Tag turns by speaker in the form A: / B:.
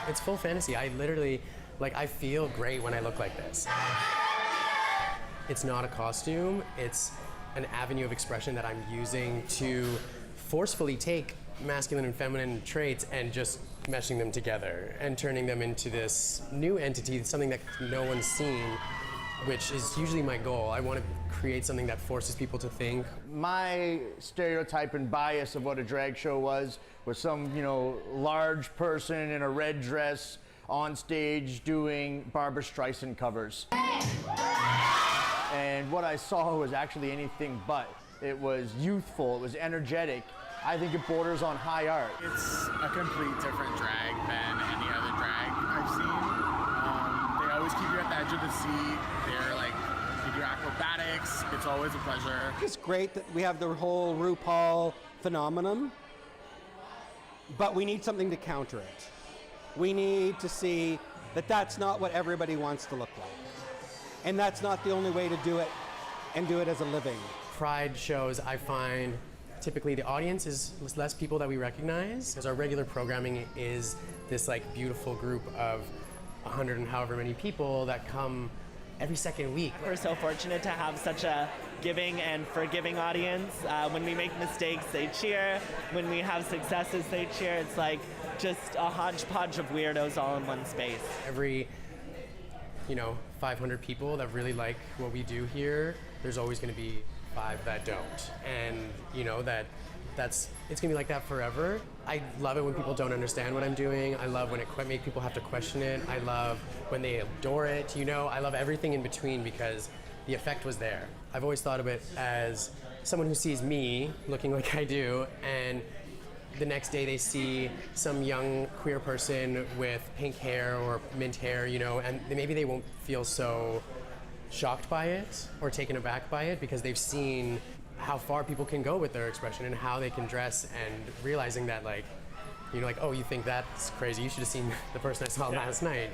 A: It's full fantasy. I literally, I feel great when I look like this. It's not a costume, it's an avenue of expression that I'm using to forcefully take masculine and feminine traits and just meshing them together and turning them into this new entity, something that no one's seen, which is usually my goal. I want to create something that forces people to think.
B: My stereotype and bias of what a drag show was some, large person in a red dress on stage doing Barbra Streisand covers. And what I saw was actually anything but. It was youthful, it was energetic. I think it borders on high art.
C: It's a complete different drag than any other drag I've seen. They always keep you at the edge of the seat. They're they do acrobatics. It's always a pleasure.
D: It's great that we have the whole RuPaul phenomenon, but we need something to counter it. We need to see that that's not what everybody wants to look like. And that's not the only way to do it, and do it as a living.
A: Pride shows, I find, typically the audience is less people that we recognize, because our regular programming is this beautiful group of 100 and however many people that come every second week.
E: We're so fortunate to have such a giving and forgiving audience. When we make mistakes, they cheer. When we have successes, they cheer. It's just a hodgepodge of weirdos all in one space.
A: Every 500 people that really like what we do here, there's always going to be 5 that don't. And it's going to be like that forever. I love it when people don't understand what I'm doing. I love when it make people have to question it. I love when they adore it. I love everything in between because the effect was there. I've always thought of it as someone who sees me looking like I do, and the next day they see some young queer person with pink hair or mint hair, and maybe they won't feel so shocked by it or taken aback by it because they've seen how far people can go with their expression and how they can dress, and realizing that oh, you think that's crazy, you should have seen the person I saw last night.